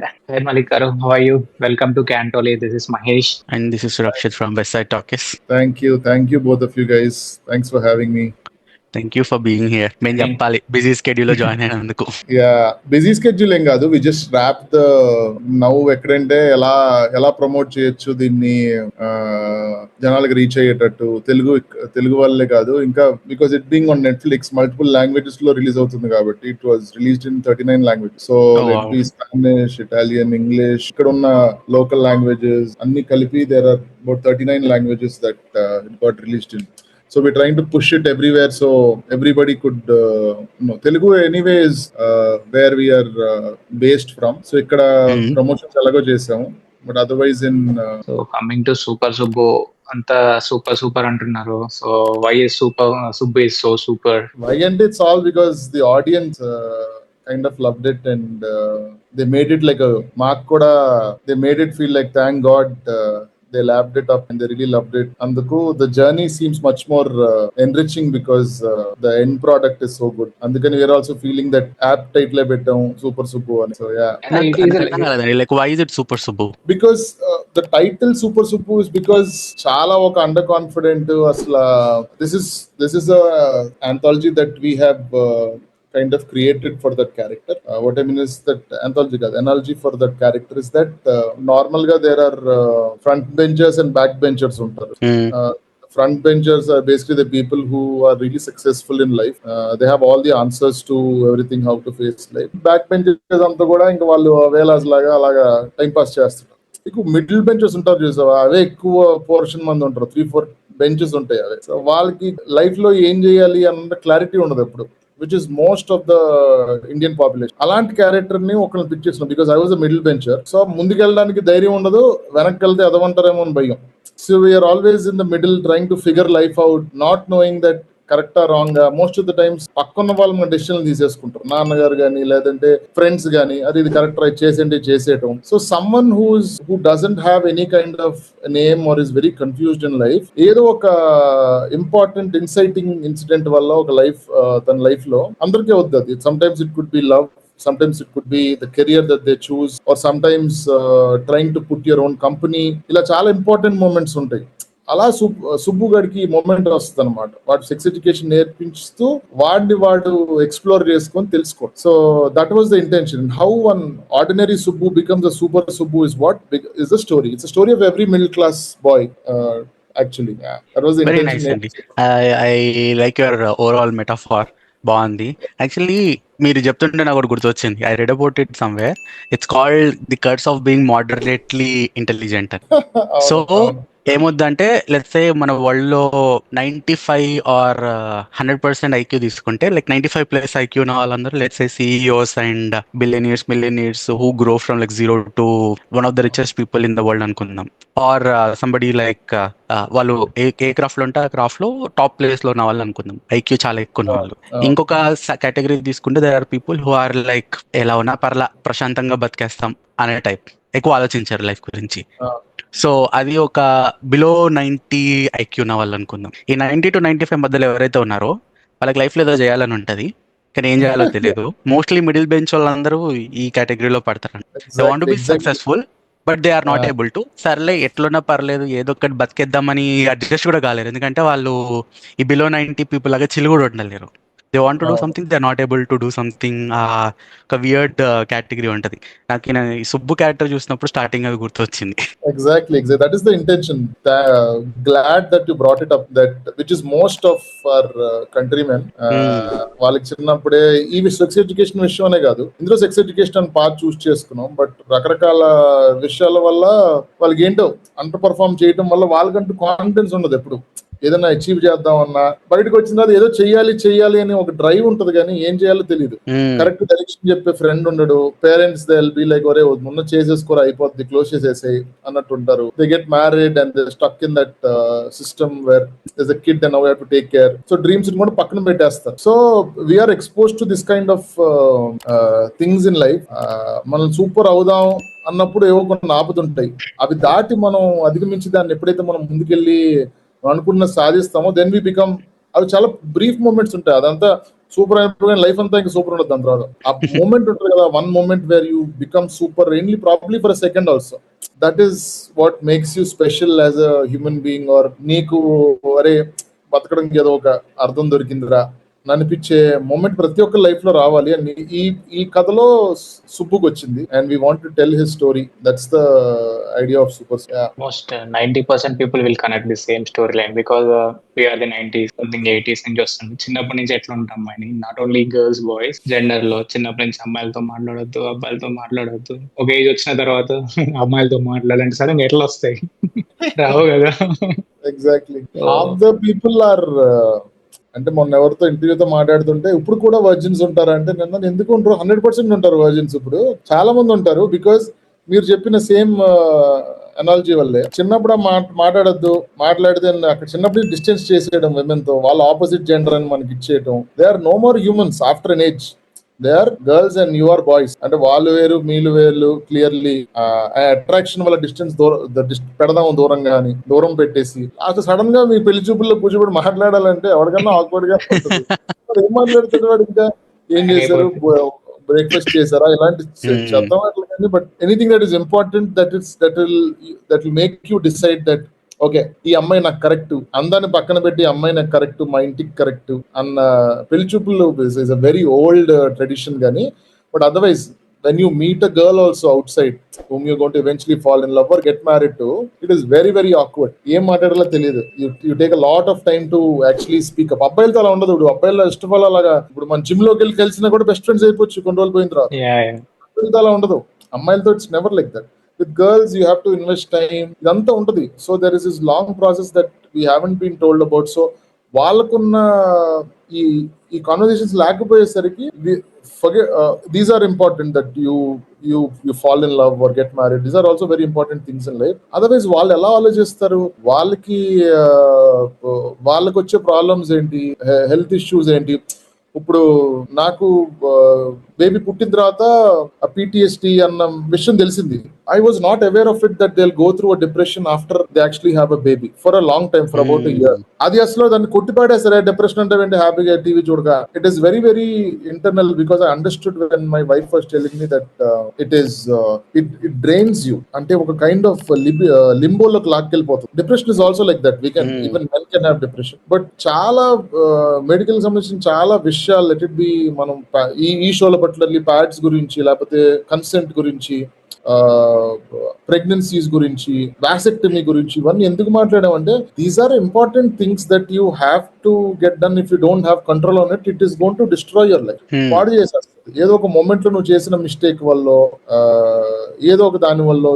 Hi Malikaru, how are you? Welcome to Cantole. This is Mahesh. And this is Rakshit from Westside Talkies. Thank you, both of you guys. Thanks for having me. Thank you for being here. మేము చెప్పాలి busy schedule లో join అయినందుకు. Busy schedule ఏం కాదు, we just rap the నవ్వు ఎక్కడంటే ఎలా promote చేయొచ్చు దీన్ని, జనాలకు రీచ్ అయ్యేటట్టు. తెలుగు వాళ్ళే కాదు, ఇంకా because it being on Netflix multiple languages లో రిలీజ్ అవుతుంది కాబట్టి it was released in 39 languages. So Spanish, Italian, English, ఇక్కడ ఉన్న లోకల్ లాంగ్వేజెస్ అన్ని కలిపి there are about 39 languages that it got released in. So we're trying to push it everywhere so everybody could know. Telugu anyway is where we are based from. So ikkada promotions alago chesamu, but otherwise in So coming to Super Subbu, anta super antunnaru. So why is Subbu is so super? Why? And it's all because the audience kind of loved it, and they made it like a mark kuda. They made it feel like, thank God, they lapped it up and they really loved it. Anduku the journey seems much more enriching because the end product is so good. Andukani we are also feeling that app title bettam Super Subbu ani. So like why is it Super Subbu? Because the title Super Subbu is because chala oka underconfident asla. This is a anthology that we have kind of created for that character. What I mean is that analogy for that character is that normal ga there are front benchers and back benchers untaru. Front benchers are basically the people who are really successful in life. They have all the answers to everything, how to face life. Back benchers anta kuda inka vallu velas laga alaga time pass చేస్తారు. ఎక్కువ middle benches ఉంటారు చూసావా, అవే ఎక్కువ portion మంది ఉంటారు. 3-4 benches ఉంటాయి అవే. So వాళ్ళకి life లో ఏం చేయాలి అన్న క్లారిటీ ఉండదు ఎప్పుడు, which is most of the Indian population. అలాంటి క్యారెక్టర్ ని ఒకరిని పిక్ చేస్తున్నాం because I was a middle bencher. So ముందుకెళ్ళడానికి ధైర్యం ఉండదు, వెనక్కి వెళ్తే ఎదవంటారేమో అని భయం. So we're always in the middle trying to figure life out, not knowing that కరెక్టా wrong. Most of the times పక్కన్న వాళ్ళు మన డెసిషన్లు తీసేసుకుంటారు, నాన్నగారు కానీ లేదంటే ఫ్రెండ్స్ కానీ, అది ఇది కరెక్ట్ రైట్ చేసేయటం. So someone who doesn't have any kind of name or is very confused in life, ఏదో ఒక ఇంపార్టెంట్ ఇన్సైటింగ్ ఇన్సిడెంట్ వల్ల ఒక తన లైఫ్ లో అందరికీ వద్దు. Some times it could be love, sometimes it could be the career that they choose, or sometimes trying to put your own company. ఇలా చాలా ఇంపార్టెంట్ మూమెంట్స్ ఉంటాయి. అలా సుబ్బు గడికి మూమెంట్ వస్తుంది అనమాట. వాడు సెక్స్ ఎడ్యుకేషన్ నేర్పిస్తూ వాడు ఎక్స్ప్లోర్ చేసుకొని తెలుసుకో. So that was the intention. How one ordinary Subbu becomes a super Subbu is what is the story. It's a story of every middle class boy. Actually, that was the Very intention. nice, Andy. I like your overall metaphor. బాగుంది. Actually మీరు చెప్తుంటే నాకు ఒకటి గుర్తొచ్చింది. I read about it somewhere. It's called the curse of being moderately intelligent. So ఏమొద్దంటే let's say మన world లో 95 or 100% IQ తీసుకుంటే, లైక్ 95+ ఐక్యూ ఉన్న వాళ్ళందరూ let's say CEOs and millionaires who grow from like 0 to one of the richest people in the world అనుకుందాం. Or somebody like వాళ్ళు ఏ craft లో ఉంటే ఆ క్రాఫ్ట్ లో టాప్ ప్లేస్ లో ఉన్న వాళ్ళు అనుకుందాం, ఐక్యూ చాలా ఎక్కువ ఉన్న వాళ్ళు. ఇంకొక కేటగిరీ తీసుకుంటే there are people who are like ఎలా ఉన్నా పర్లా ప్రశాంతంగా బతికేస్తాం అనే టైప్, ఎక్కువ ఆలోచించారు లైఫ్ గురించి. సో అది ఒక బిలో 90 ఐక్యూ ఉన్న వాళ్ళు అనుకుందాం. ఈ 90 to 95 మధ్యలో ఎవరైతే ఉన్నారో వాళ్ళకి లైఫ్ లో ఏదో చేయాలని ఉంటది, కానీ ఏం చేయాలో తెలియదు. మోస్ట్లీ మిడిల్ బెంచ్ వాళ్ళందరూ ఈ కేటగిరీలో పడతారు. They want to be successful but they are not able to. సర్లే ఎట్లున్నా పర్లేదు ఏదో ఒకటి బతికేద్దామని అడ్జస్ట్ కూడా కాలేరు, ఎందుకంటే వాళ్ళు ఈ బిలో 90 పీపుల్ లాగా చిల్లు కూడా ఉండలేరు. They want to do something, they are not able to do something. ఒక వియర్డ్ కేటగిరీ ఉంటది. నాకు ఈ సుబ్బు క్యారెక్టర్ చూసినప్పుడు స్టార్టింగ్ అది గుర్తొచ్చింది. Exactly. That is the intention. Glad that you brought it up. That which is most of our countrymen. వాళ్ళకి చిన్నప్పుడే ఈ సెక్స్ ఎడ్యుకేషన్ విషయమే కాదు, ఇందులో సెక్స్ ఎడ్యుకేషన్ అని పార్ట్ చూస్ చేసుకున్నాం. బట్ రకరకాల విషయాల వల్ల వాళ్ళకి ఏంటో అండర్ పర్ఫార్మ్ చేయడం వల్ల వాళ్ళకంటూ కాన్ఫిడెన్స్ ఉండదు. ఎప్పుడు ఏదైనా అచీవ్ చేద్దామన్నా బయటకు వచ్చిన తర్వాత ఏదో చెయ్యాలి అని ఒక డ్రైవ్ ఉంటది, కానీ ఏం చేయాలో తెలియదు. కరెక్ట్ డైరెక్షన్ చెప్పే ఫ్రెండ్ ఉండడు. Parents they will be like, ఒరే ముందు చేసేసుకోరా అయిపోద్ది, క్లోజ్ చేసేసాయి అన్నట్టు ఉంటారు. They get married and they stuck in that system where is a kid and now we have to take care. So dreams కూడా పక్కన పెట్టేస్తారు. So we're expose to this kind of things in life. మనం super అవుదాం అన్నప్పుడు ఏవో కొన్ని ఆపుతుంటాయి. అవి దాటి మనం అధిగమించి దాన్ని ఎప్పుడైతే మనం ముందుకెళ్ళి అనుకున్న సాధిస్తామో దెన్ వి బికమ్, అవి చాలా బ్రీఫ్ మూమెంట్స్ ఉంటాయి. అదంతా సూపర్ అయిపోయిన లైఫ్ అంతా ఇంకా సూపర్ ఉండదు. దాని తర్వాత ఆ మూమెంట్ ఉంటుంది కదా, one moment where you become super only probably for a second also. That is what makes you special as a human being. Or నీకు అరే బతకడం ఏదో ఒక అర్థం దొరికిందిరా అనిపించే మూమెంట్ ప్రతి ఒక్క లైఫ్ లో రావాలి అని ఈ కథలో సుబ్బుకి వచ్చింది. And we want to tell his story. That's the idea of super. Most 90% people will connect the same storyline because we are the 90s, something 80s నుంచి వస్తుంది. చిన్నప్పటి నుంచి ఎట్లా ఉంటాం అమ్మాయిని, not only girls boys, gender లో చిన్నప్పటి నుంచి అమ్మాయిలతో మాట్లాడొద్దు, అబ్బాయిలతో మాట్లాడొద్దు. ఒక ఏజ్ వచ్చిన తర్వాత అమ్మాయిలతో మాట్లాడాలంటే సడన్ గా ఎట్లా వస్తాయి, రావు కదా. Exactly. Half the people are అంటే మొన్న ఎవరితో ఇంటర్వ్యూతో మాట్లాడుతుంటే ఇప్పుడు కూడా వర్జిన్స్ ఉంటారా అంటే నిన్న ఎందుకు ఉంటారు, 100% ఉంటారు వర్జిన్స్. ఇప్పుడు చాలా మంది ఉంటారు బికాస్ మీరు చెప్పిన సేమ్ అనాలజీ వల్లే. చిన్నప్పుడు మాట్లాడద్దు, మాట్లాడితే అక్కడ చిన్నప్పుడు డిస్టెన్స్ చేసేయడం విమెన్ తో, వాళ్ళ ఆపోజిట్ జెండర్ అని మనకి ఇచ్చేయడం. They are no more humans after an age. They are girls and you are boys. అంటే వాళ్ళు వేరు మీలు వేరు. క్లియర్లీ అట్రాక్షన్ వల్ల డిస్టెన్స్ పెడదాము దూరంగా అని దూరం పెట్టేసి అసలు సడన్ గా మీ పెళ్లి చూపుల్లో కూర్చోబడి మాట్లాడాలంటే ఎవరికన్నా ఆక్వర్డ్ గా ఉంటుంది. ఏం మాట్లాడుతాడు వాడు, ఇంకా ఏం చేశారు, బ్రేక్ఫాస్ట్ చేశారా, ఇలాంటి చెత్త మాటలు. కానీ but anything that is important that will make you decide that okay ఈ అమ్మాయి నాకు కరెక్ట్, అందాన్ని పక్కన పెట్టి అమ్మాయి నాకు కరెక్ట్, మా ఇంటికి కరెక్ట్ అన్న పెళ్లి చూపులు is a very old tradition. కానీ but otherwise when you meet a girl also outside whom you're going to eventually fall in love or get married to, it is very very awkward. ఏం మాట్లాడాలో తెలియదు. you take a lot of time to actually speak up. అబ్బాయిలతో అలా ఉండదు. ఇప్పుడు అబ్బాయిల ఇష్టం అలాగా ఇప్పుడు మన జిమ్ లోకి వెళ్ళి కలిసినా కూడా బెస్ట్ ఫ్రెండ్స్ అయిపోవచ్చు కొన్ని రోజులు పోయిన తర్వాత. అబ్బాయిలతో అలా ఉండదు. అమ్మాయిలతో it's never like that. With girls you have to invest time, ఇదంతా ఉంటుంది. So there is this long process that we haven't been told about. So వాళ్ళకున్న ఈ కాన్వర్సేషన్స్ లేకపోయేసరికి forget these are important, that you fall in love or get married. These are also very important things in life. Otherwise వాళ్ళు ఎలా ఆలోచిస్తారు, వాళ్ళకి వచ్చే problems ఏంటి, health issues ఏంటి. ఇప్పుడు నాకు బేబీ పుట్టిన తర్వాత PTSD అన్న విషయం తెలిసింది. I was not aware of it that they'll go through a depression after they actually have a baby for a long time, for about a year. అది అసలు దాన్ని కొట్టిపాడేసరే డిప్రెషన్ అంటే ఏంటి, హ్యాపీగా టీవీ చూడగా. It is very very internal because I understood when my wife was telling me that it drains you. అంటే ఒక kind of లింబోలోకి లాక్కెళ్ళిపోతుంది. Depression is also like that. Even men can have depression. But చాలా medical సంబంధించిన చాలా విషయాలు let it be మనం ఈ షోలో పర్టికులర్లీ ప్యాడ్స్ గురించి, లేకపోతే కన్సెంట్ గురించి, ప్రెగ్నెన్సీస్ గురించి, వాసెక్టమీ గురించి, ఇవన్నీ ఎందుకు మాట్లాడామంటే these are important things that you have to get done. If you don't have control on it, it is going to destroy your life. పాడు చేసేస్తుంది. ఏదో ఒక మూమెంట్ లో నువ్వు చేసిన మిస్టేక్ వల్ల, ఏదో ఒక దాని వల్ల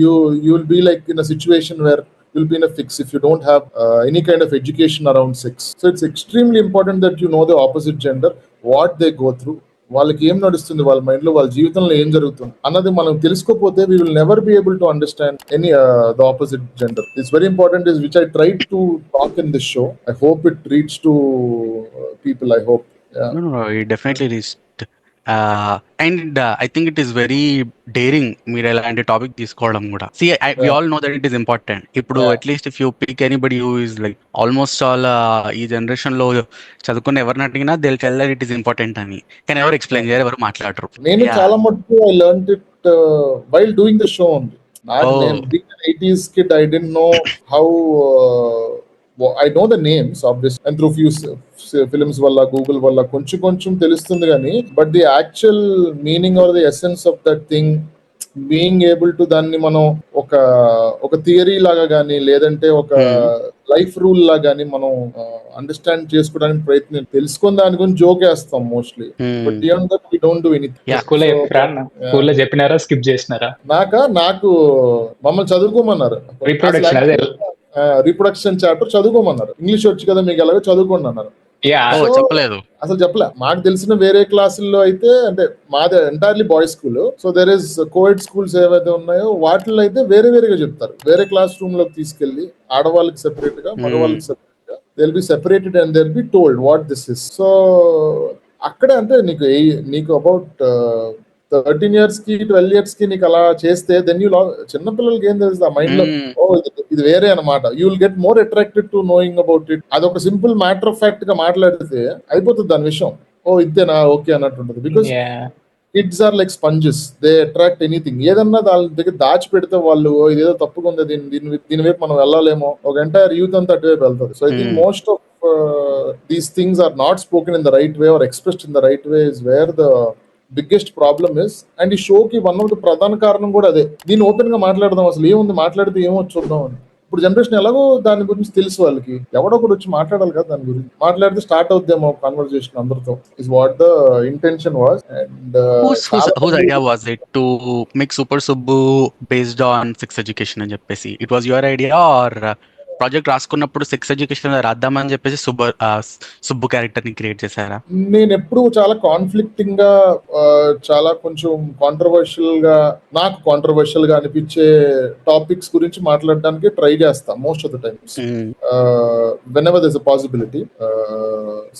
you will be like in a situation where you'll be in a fix if you don't have any kind of education around sex. So it's extremely important that you know the opposite gender, what they go through, వాళ్ళకి ఏం నడుస్తుంది, వాళ్ళ mind లో, వాళ్ళ జీవితంలో ఏం జరుగుతుంది అన్నది మనం తెలుసుకోకపోతే we will never be able to understand any the opposite gender. It's very important, is which I tried to talk in this show. I hope it reached to people. I hope. Yeah. No, it definitely reached. And I think it is very daring మీరు ఎలాంటి topic తీసుకోవడం కూడా. We all know that it is important. ఇప్పుడు at least if you pick anybody who is like almost all ఈ generation లో చదువుకున్న ఎవరిని అడిగినా they will tell that it is important అని. కానీ ఎవరు ఎక్స్ప్లెయిన్ చేయరు, ఎవరు మాట్లాడరు. నేను చాలా మటుకు I learned it while doing the show only. నేను being an 80s kid, I didn't know how I know the names obviously, and through few films వల్ల, గూగుల్ వల్ల కొంచెం తెలుస్తుంది కానీ, but the actual meaning or the essence of that thing, being able to దాన్ని మనం ఒక theory లాగా కానీ, లేదంటే ఒక లైఫ్ రూల్ లాగా కానీ మనం అండర్స్టాండ్ చేసుకోవడానికి ప్రయత్నం, తెలుసుకుని దాని గురించి జోక్ వేస్తాం mostly. But beyond that we don't do anything. స్కూల్లో చెప్పినారా, స్కిప్ చేసినారా? నాకు మమ్మల్ని చదువుకోమన్నారు. రీప్రొడక్షన్ చాప్టర్ చదువుకోమన్నారు. ఇంగ్లీష్ వచ్చి కదా మీకు, ఎలాగో చదువుకోండి అన్నారు. చెప్పలేదు, అసలు చెప్పలే. మాకు తెలిసిన వేరే క్లాసుల్లో అయితే, అంటే మాది entirely boys school, so there is co-ed schools ఏవైతే ఉన్నాయో వాటిల్లో అయితే వేరేగా చెప్తారు. వేరే క్లాస్ రూమ్ లోకి తీసుకెళ్లి ఆడవాళ్ళకి సెపరేట్ గా, మగవాళ్ళకి సెపరేట్ గా, they will be separated and they will be told what this is. So అక్కడే అంటే నీకు అబౌట్ 13 years కి 12 years కి నీకు అలా చేస్తే దెన్ యూ చిన్నపిల్లలకి ఏం తెలుస్తుంది ఆ మైండ్ లో, ఓ ఇది వేరే అనమాట. You will get more attracted to knowing about it. అదొక సింపుల్ మ్యాటర్ ఆఫ్ ఫ్యాక్ట్ గా మాట్లాడితే అయిపోతుంది దాని విషయం. ఓ ఇదేనా ఓకే అన్నట్టు ఉంటుంది. Because kids are like sponges, they attract anything. ఏదన్నా దాని దగ్గర దాచి పెడితే వాళ్ళు ఇదేదో తప్పుగా ఉంది, దీని వైపు మనం వెళ్ళాలేమో, ఒక ఎంటైర్ యూత్ అంతా అటువైపు వెళ్తుంది. So I think most of these things are not spoken in the right way or expressed in the right way is where the biggest problem is. And ఈ షోకి వన్ ఆఫ్ ద ప్రధాన కారణం కూడా అదే. దీన్ని ఓపెన్ గా మాట్లాడదాం, అసలు ఏముంది మాట్లాడితే ఏమో చూద్దాం అని. ఇప్పుడు జనరేషన్ ఎలాగో దాని గురించి తెలుసు, వాళ్ళకి ఎవడో కూడా వచ్చి మాట్లాడాలి కదా దాని గురించి. మాట్లాడితే స్టార్ట్ అవుద్దేమో కాన్వర్సేషన్ అందరితో, is what the intention was. And whose idea was it to make Super Subbu based on sex education అని చెప్పేసి? It was your idea or project రాసుకున్నప్పుడు సెక్స్ ఎడ్యుకేషన్ రాద్దామని చెప్పేసి సుబ్బు క్యారెక్టర్ ని క్రియేట్ చేశారా? నేను ఎప్పుడు చాలా కాన్ఫ్లిక్టింగ్ గా, చాలా కొంచెం కాంట్రవర్షియల్ గా అనిపించే టాపిక్స్ గురించి మాట్లాడడానికి ట్రై చేస్తా most of the times, whenever there is a possibility.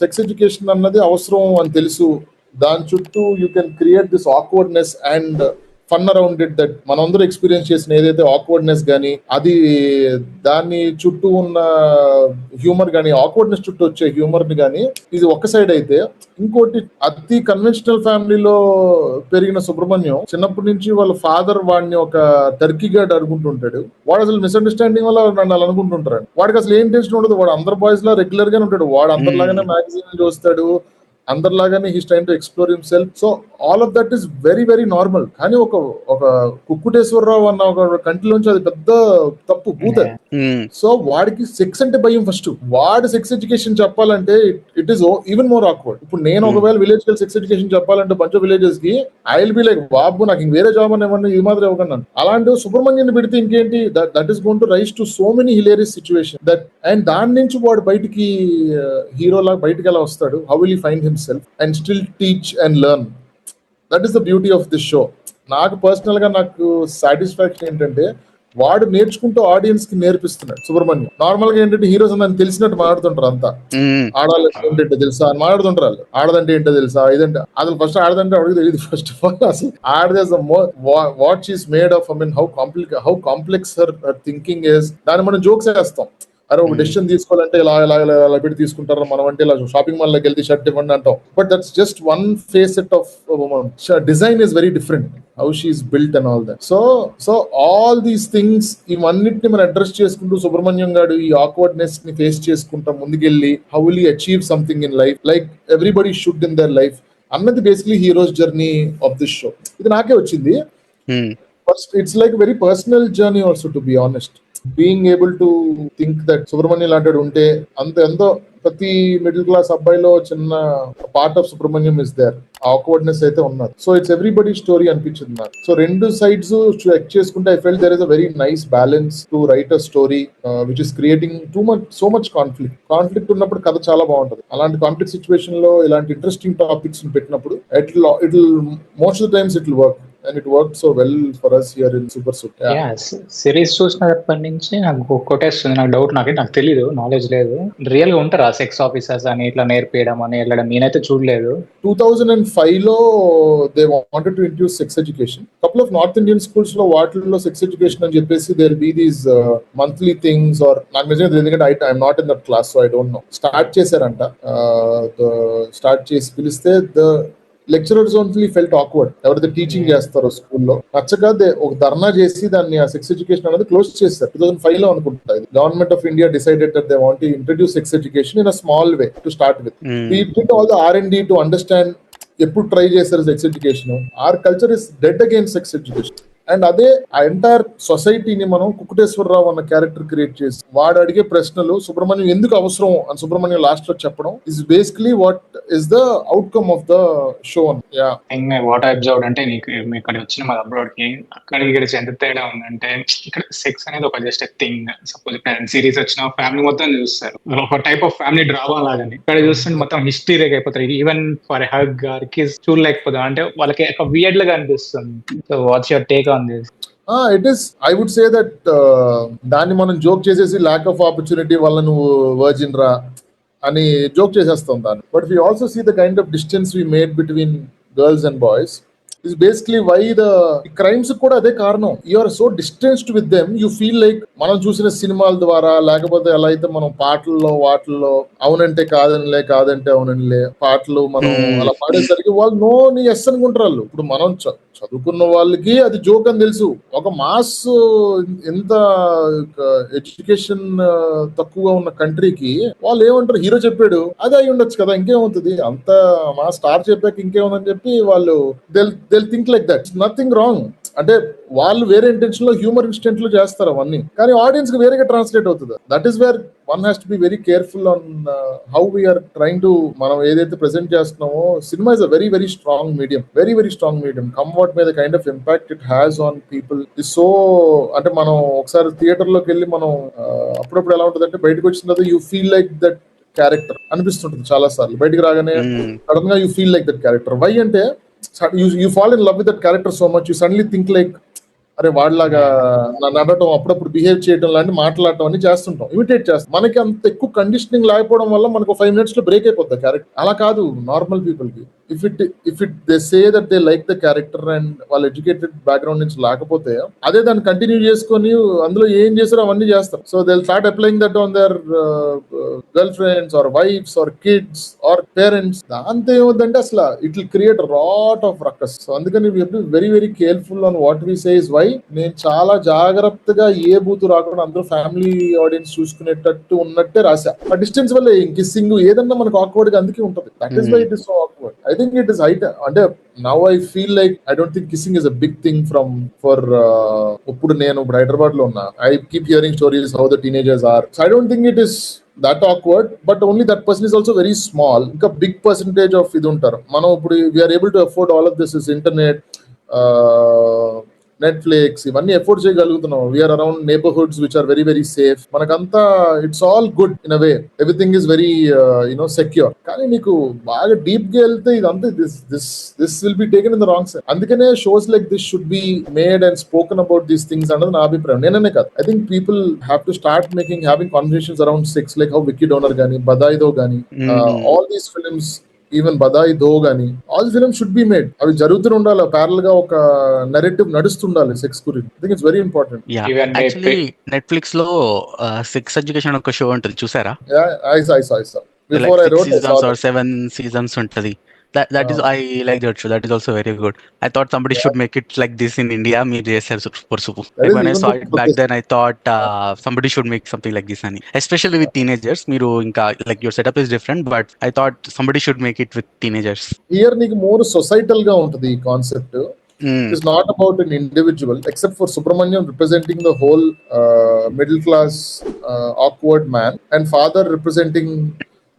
Sex education అన్నది అవసరం అని తెలుసు, దాని చుట్టూ you can create this awkwardness and fun around it. That మనందరూ ఎక్స్పీరియన్స్ చేసిన ఏదైతే ఆక్వర్డ్నెస్ గానీ, అది దాని చుట్టూ ఉన్న హ్యూమర్ గానీ, ఆక్వర్డ్నెస్ చుట్టూ వచ్చే హ్యూమర్ ని గానీ, ఇది ఒక సైడ్ అయితే, ఇంకోటి అతి కన్వెన్షనల్ ఫ్యామిలీలో పెరిగిన సుబ్రహ్మణ్యం చిన్నప్పటి నుంచి వాళ్ళ ఫాదర్ వాడిని ఒక టర్కీ గార్డ్ అనుకుంటుంటాడు. వాడు అసలు మిస్అండర్స్టాండింగ్ వల్ల నన్ను అలా అనుకుంటుంటారు. వాడికి అసలు ఏం టెన్షన్ ఉండదు, వాడు అందరు బాయ్స్ లా రెగ్యులర్ గానే ఉంటాడు, వాడు అందరిలాగానే మ్యాగజైన్ చూస్తాడు, అందరిలాగానే he's trying to explore himself. So all of that is very very normal. కానీ ఒక కుక్కుటేశ్వరరావు అన్న ఒక కంట్రీలోంచి అది పెద్ద తప్పు భూత. సో వాడికి సెక్స్ అంటే భయం. ఫస్ట్ వాడు సెక్స్ ఎడ్యుకేషన్ చెప్పాలంటే it is even more awkward. ఇప్పుడు నేను ఒకవేళ విలేజ్ కి సెక్స్ ఎడ్యుకేషన్ చెప్పాలంటే బంచ్ ఆఫ్ విలేజెస్ కి ఐ విల్ బి లైక్, బాబు నాకు ఇంక వేరే జాబ్ అని ఇవ్వండి, ఇది మాత్రం ఇవ్వకండి. అలాంటి సుబ్రహ్మణ్యం పెడితే ఇంకేంటి, that is going to rise to so many hilarious situation that. And దాని నుంచి వాడు బయటికి హీరో లాగా బయటికి ఎలా వస్తాడు, how will he find himself and still teach and learn. That is the beauty of this show. నాకు పర్సనల్ గా నాకు సాటిస్ఫాక్షన్ ఏంటంటే వాడు నేర్చుకుంటూ ఆడియన్స్ కి నేర్పిస్తున్నాడు. సుబ్రహ్మణ్యం నార్మల్ గా ఏంటంటే హీరోస్ అని తెలిసినట్టు మాట్లాడుతుంటారు, అంతా ఆడాలి ఏంటంటే తెలుసా అని మాట్లాడుతుంటారు వాళ్ళు. ఆడదంటే ఏంటో తెలుసా, ఇదంటే అసలు ఫస్ట్ ఆడదంటే అడిగి తెలియదు. ఫస్ట్ ఆఫ్ ఆల్ అసలు ఆడదే what she's made of, I mean how complex her thinking is. దాన్ని మనం జోక్స్ వేస్తాం, అరే ఒక డెసిషన్ తీసుకోవాలంటే ఇలా పెట్టి తీసుకుంటారు, మనం అంటే ఇలా షాపింగ్ మాల్ లోకి వెళ్తే షర్ట్ ఇవ్వండి అంటాం. But that's just one facet of design is very different, how she is built and all that. So all these things ఇవన్నిటిని మనం అడ్రస్ చేసుకుంటూ సుబ్రహ్మణ్యం గారు ఈ ఆక్వర్డ్నెస్ ని ఫేస్ చేసుకుంటా ముందుకెళ్ళి how will he achieve something in life like everybody should in their life అన్నది basically hero's journey of this show. ఇది నాకే వచ్చింది. It's like very personal journey also, to be honest. Being able to think that Subrahmanyam లాంటి ఉంటే ఎంతో ప్రతి middle class అబ్బాయిలో చిన్న part of Subrahmanyam is there, awkwardness అయితే ఉన్నది. సో ఇట్స్ ఎవ్రీబడి స్టోరీ అనిపించింది నాకు. సో రెండు సైడ్స్ చెక్ చేసుకుంటే I felt there is a very nice balance to write a story which is creating so much conflict ఉన్నప్పుడు కథ చాలా బాగుంటది. అలాంటి కాన్ఫ్లిక్ట్ సిచ్యువేషన్ లో ఇలాంటి ఇంట్రెస్టింగ్ టాపిక్స్ పెట్టినప్పుడు it will most of the times it will work. And it worked so well for us here in Super Super. Yeah, series చూసినప్పటి నుంచి నాకు కొట్టేస్తుంది. నాకు డౌట్, నాకు తెలీదు, నాలెడ్జ్ లేదు. రియల్ గా ఉంటారా సెక్స్ ఆఫీసర్స్ అని ఇట్లా నేర్పేయడం అని వెళ్ళడం? నేనైతే చూడలేదు. 2005 లో they wanted to introduce sex education. Couple of North Indian schools లో వాటిల్లో sex education అని చెప్పేసి there will be these monthly things, or నాకు నిజంగా తెలియదు ఎందుకంటే I'm not in that class, so I don't know. Start చేశారంట, స్టార్ట్ చేసి పిలిస్తే the lecturers only felt awkward. ఎవరైతే టీచింగ్ చేస్తారో స్కూల్లో నచ్చక ఒక ధర్నా చేసి దాన్ని ఆ సెక్స్ ఎడ్యుకేషన్ అనేది క్లోజ్ చేస్తారు. 2005 లో అనుకుంటా. Government of India decided that they want to introduce sex education in a small way to start with. We did all the R&D to understand ఎప్పుడు ట్రై చేస్తారు sex education. Or culture is dead against sex education. And అదే ఆ entire సొసైటీని మనం కుక్కుటేశ్వరరావు అన్న character create చేసి వాడు అడిగే ప్రశ్నలు సుబ్రహ్మణ్యం ఎందుకు అవసరం అని సుబ్రహ్మణ్యం లాస్ట్ లో చెప్పడం is basically what is the outcome of the show. What observe అంటే నీకు ఇక్కడ వచ్చిన మా అబ్రాడ్ కి అక్కడికి ఇక్కడ ఎంత తేడా ఉందంటే, ఇక్కడ సెక్స్ అనేది ఒక జస్ట్ థింగ్. సపోజ్ సిరీస్ వచ్చిన ఫ్యామిలీ మొత్తం చూస్తారు, ఒక టైప్ ఆఫ్ ఫ్యామిలీ డ్రామా లాగానే. ఇక్కడ చూస్తుంటే మొత్తం హిస్టరీ రేక్ అయిపోతారు. ఈవెన్ ఫర్ హగ్ గారికి చూడలేకపోతాం, అంటే వాళ్ళకి ఒక వియర్డ్ లాగా అనిపిస్తుంది. So what's your take on this? It is, I would say that దాన్ని మనం జోక్ చేసేసి ల్యాక్ ఆఫ్ ఆపర్చునిటీ వల్ల నువ్వు వర్జిన్ రా అని జోక్ చేసేస్తాం దాన్ని. But we also see the kind of distance we made between girls and boys. Is basically why the crimes కూడా అదే కారణం. You are so distanced with them, you feel like మనం చూసిన సినిమాల ద్వారా లేకపోతే ఎలా అయితే మనం పాటల్లో వాటిల్లో అవునంటే కాదనిలే కాదంటే అవుననిలే పాటలు మనం అలా పాడేసరికి వాళ్ళు నో నీ ఎస్ అనుకుంటారు వాళ్ళు. ఇప్పుడు మనం చదువుకున్న వాళ్ళకి అది జోక్ అని తెలుసు. ఒక మాస్ ఎంత ఎడ్యుకేషన్ తక్కువగా ఉన్న కంట్రీకి వాళ్ళు ఏమంటారు, హీరో చెప్పాడు అదే అయి ఉండొచ్చు కదా, ఇంకేమవుతుంది, అంత మా స్టార్ చెప్పాక ఇంకేముందని చెప్పి వాళ్ళు they'll think like that. Nothing wrong. అంటే వాళ్ళు వేరే ఇంటెన్షన్ లో హ్యూమర్ ఇన్స్టెంట్ లో చేస్తారు అవన్నీ, కానీ ఆడియన్స్ కి వేరేగా ట్రాన్స్లేట్ అవుతుంది. That is where one has to be very careful on how we're trying to, మనం ఏదైతే ప్రెసెంట్ చేస్తున్నామో. Cinema is a very very strong medium, very very strong medium. Come what may the kind of impact it has on people is so. అంటే మనం ఒకసారి theatre లోకి వెళ్ళి మనం అప్పుడప్పుడు ఎలా ఉంటుంది అంటే బయటకు వచ్చిన తర్వాత you feel like that character అనిపిస్తుంటుంది చాలా సార్లు. బయటికి రాగానే సడన్ గా you feel like that character. Why అంటే you fall in love with that character so much, you suddenly think like అరే వాడిలాగా నడటం, అప్పుడప్పుడు బిహేవ్ చేయడం, లాంటి మాట్లాడటం అని చేస్తుంటాం, ఇమిటేట్ చేస్తాం. మనకి అంత ఎక్కువ కండిషనింగ్ లేకపోవడం వల్ల మనకు 5 minutes లో బ్రేక్ అయిపోతుంది క్యారెక్టర్. అలా కాదు నార్మల్ పీపుల్ కి. If it they say that they like the character and వాళ్ళు ఎడ్యుకేటెడ్ బ్యాక్గ్రౌండ్ నుంచి లేకపోతే అదే దాన్ని కంటిన్యూ చేసుకొని అందులో ఏం చేస్తారో అవన్నీ చేస్తారు. So they start applying that on their girlfriends or wives or kids or parents. దాంతో ఏమవుతుందంటే అసలు it will create lot of ruckus. So అందుకని very very careful on what we say is why. నేను చాలా జాగ్రత్తగా ఏ బూతు రాకుండా అందరూ family audience చూసుకునేటట్టు ఉన్నట్టే రాసా. ఆ డిస్టెన్స్ వల్ల కిస్సింగ్ ఏదన్నా మనకు ఆక్వర్డ్ గా అందుకే ఉంటుంది. That is why it is so awkward. I think it is height. అంటే now I feel like I don't think kissing is a big thing for ఇప్పుడు హైదరాబాద్ లో ఉన్నా. I keep hearing stories how the teenagers are. So I don't think it is that awkward, but only that person is also very small. Inka big percentage of idu untaru. Manam ippudu we are able to afford all of this is internet, Netflix ఇవన్నీ afford చేయగలుగుతున్నాం. We are around neighbourhoods which are very very safe. మనకంతా it's all good in a way. Everything is very secure. కానీ నీకు బాగా deep గా వెళ్తే ఇదంతా this will be taken in the wrong side. అందుకనే shows like this should be made and spoken about these things అన్నది నా అభిప్రాయం. నేననే కాదు, I think people have to start having conversations around sex, like how Vicky donor గానీ, బదాయిదో గానీ, all these films, even బదాయి దో గానీ, all films should be made. అవి జరుగుతూనే ఉండాలి, ప్యారల్ గా ఒక నెరేటివ్ నడుస్తుండాలి సెక్స్ గురించి. I think it's very important. Actually Netflix లో సెక్స్ ఎడ్యుకేషన్ ఒక షో ఉంటుంది, చూసారా? Before I wrote, I saw that. 7 seasons ఉంటది. That is, I like that show. That is also very good. I thought somebody should make it like this in India. Me చేశారు Super Supu. Like when I saw it back then, I thought somebody should make something like this, అని especially with teenagers. మీరు ఇంకా like your setup is different, but I thought somebody should make it with teenagers. Here నీకు more societal గా ఉంటది ఈ concept. It is not about an individual, except for Subramaniam representing the whole middle class awkward man, and father representing